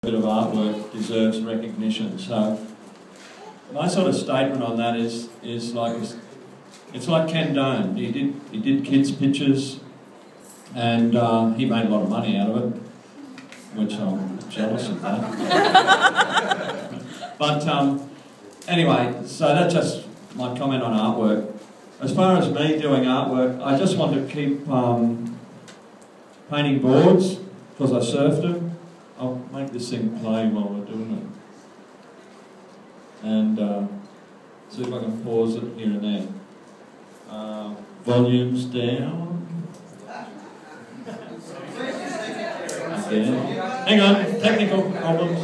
bit of artwork deserves recognition. So my sort of statement on that is like it's like Ken Doan. He did kids' pictures, and he made a lot of money out of it, which I'm jealous of that. But anyway, so that's just my comment on artwork. As far as me doing artwork, I just want to keep painting boards because I surfed them. I'll make this thing play while we're doing it. And see if I can pause it here and there. Volumes down. Again. Hang on, technical problems.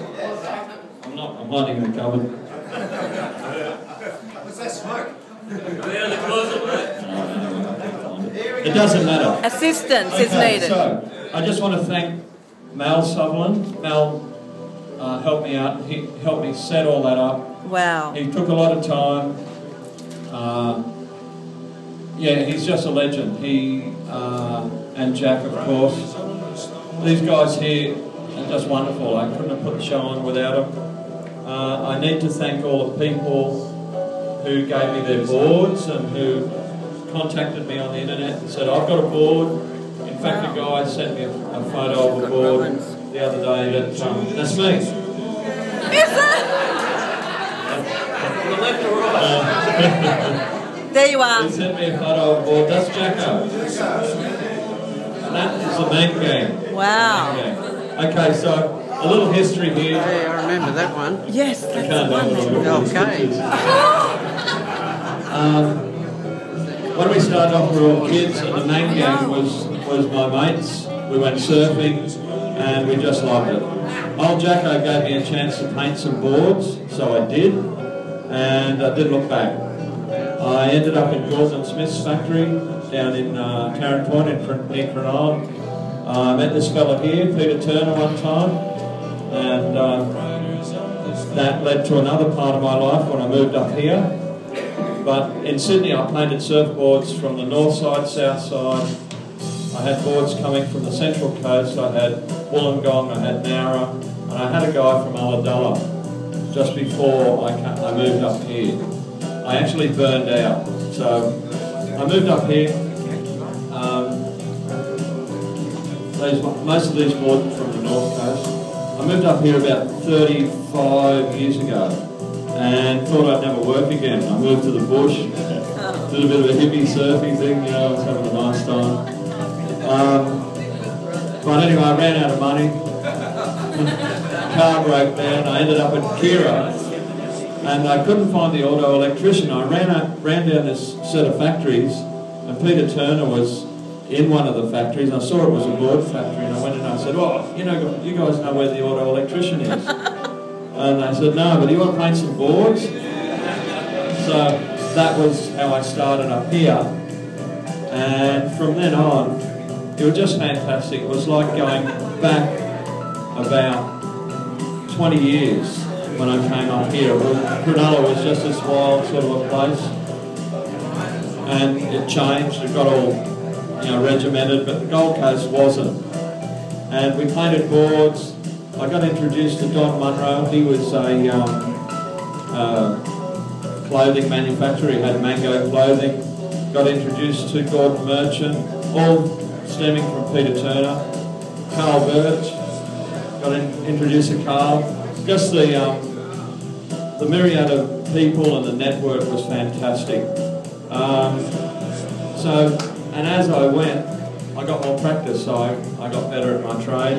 I'm hiding in the cupboard. What's that smoke? It doesn't matter. Assistance is needed. So, I just want to thank Mel Sutherland. Mel helped me out. He helped me set all that up. Wow. He took a lot of time. Yeah, he's just a legend. He and Jack, of course. These guys here are just wonderful. I couldn't have put the show on without them. I need to thank all the people who gave me their boards and who contacted me on the internet and said, I've got a board. In fact, a guy sent me a photo of a board the other day that's me. Is it? There you are. He sent me a photo of a board. That's Jacko. And that is the main gang. Wow. Okay, so a little history here. Hey, I remember that one. Yes, that's the one. Okay. When we started off, we were all kids, and the main gang was my mates. We went surfing, and we just loved it. Old Jacko gave me a chance to paint some boards, so I did, and I didn't look back. I ended up in Gordon Smith's factory down in Tarrant Point near Cronulla. I met this fella here, Peter Turner, one time, and that led to another part of my life when I moved up here. But in Sydney I painted surfboards from the north side, south side. I had boards coming from the central coast. I had Wollongong, I had Nowra, and I had a guy from Ulladulla just before I moved up here. I actually burned out. So I moved up here. Most of these boards from the north coast. I moved up here about 35 years ago and thought I'd never work again. I moved to the bush, did a bit of a hippie surfing thing, you know, I was having a nice time. But anyway, I ran out of money. Car broke down. I ended up at Kira, and I couldn't find the auto electrician. I ran down this set of factories, and Peter Turner was in one of the factories. I saw it was a board factory, and I went in and I said, "Oh, you know, you guys know where the auto electrician is?" And they said, "No, but do you want to paint some boards?" So that was how I started up here, and from then on, it was just fantastic. It was like going back about 20 years when I came up here. Cronulla was just this wild sort of a place, and it changed. It got all, you know, regimented, but the Gold Coast wasn't. And we painted boards. I got introduced to Don Munro. He was a clothing manufacturer. He had Mango Clothing. Got introduced to Gordon Merchant, all stemming from Peter Turner. Carl Birch. Got introduced to Carl. Just the myriad of people and the network was fantastic. And as I went, I got more practice, so I got better at my trade.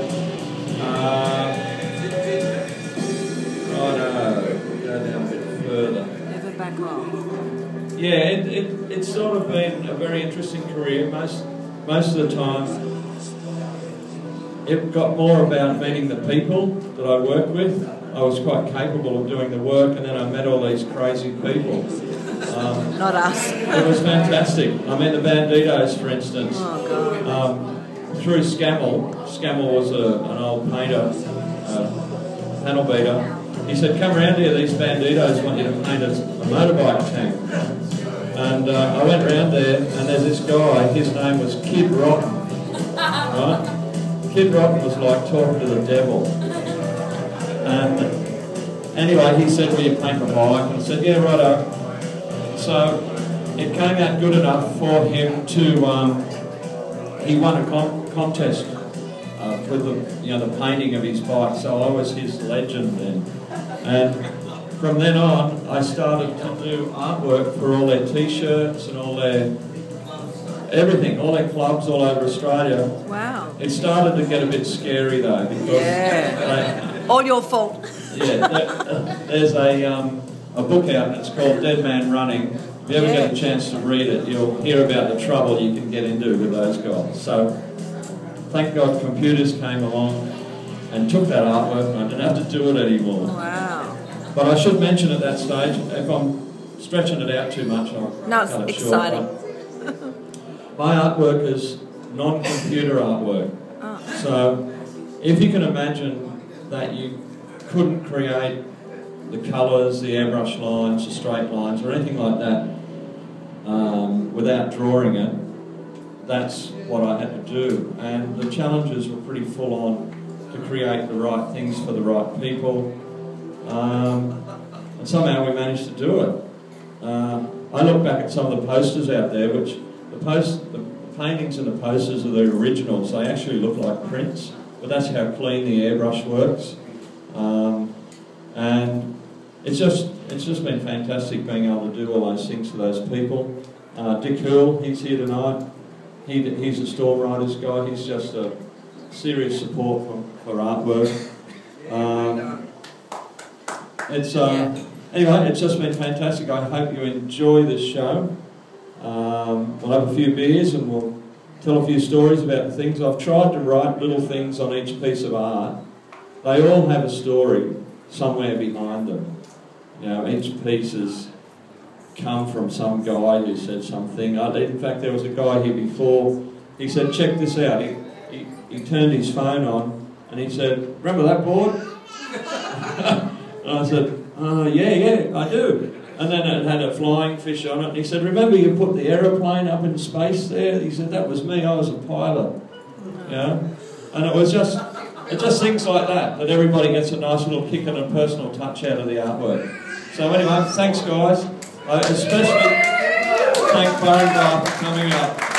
Go down a bit further. Never back off. Yeah, it's sort of been a very interesting career. Most of the time, it got more about meeting the people that I worked with. I was quite capable of doing the work, and then I met all these crazy people. Not us. It was fantastic. I met the Banditos, for instance. Oh, God. Through Scammell. Scammell was an old painter, panel beater. He said, "Come around here, these Banditos want you to paint a motorbike tank." And I went round there, and there's this guy, his name was Kid Rotten. Right? Kid Rotten was like talking to the devil. And anyway, he said, will you paint my bike? And I said, yeah, righto. So it came out good enough for him to, he won a contest with the painting of his bike, so I was his legend then. And from then on, I started to do artwork for all their t-shirts and all their everything, all their clubs all over Australia. Wow. It started to get a bit scary though, because all your fault. Yeah, there's a book out and it's called Dead Man Running. If you ever get a chance to read it, you'll hear about the trouble you can get into with those guys. So, thank God computers came along and took that artwork and I didn't have to do it anymore. Wow. But I should mention at that stage, if I'm stretching it out too much, I'll cut it exciting. Short. My artwork is non-computer artwork. Oh. So, if you can imagine that you couldn't create the colours, the airbrush lines, the straight lines, or anything like that without drawing it, that's what I had to do. And the challenges were pretty full on to create the right things for the right people. And somehow we managed to do it. I look back at some of the posters out there, which the paintings and the posters are the originals. They actually look like prints, but that's how clean the airbrush works. And it's just been fantastic being able to do all those things for those people. Dick Hoole, he's here tonight. He's a Storm Riders guy. He's just a serious support for artwork. Anyway, it's just been fantastic. I hope you enjoy this show. We'll have a few beers and we'll tell a few stories about things. I've tried to write little things on each piece of art. They all have a story somewhere behind them. You know, each piece has come from some guy who said something. In fact, there was a guy here before. He said, check this out. He turned his phone on and he said, remember that board? And I said, yeah, I do. And then it had a flying fish on it. And he said, remember you put the aeroplane up in space there? He said, that was me. I was a pilot. You know? And it's just things like that everybody gets a nice little kick and a personal touch out of the artwork. So anyway, thanks guys. I especially thank Barry for coming up.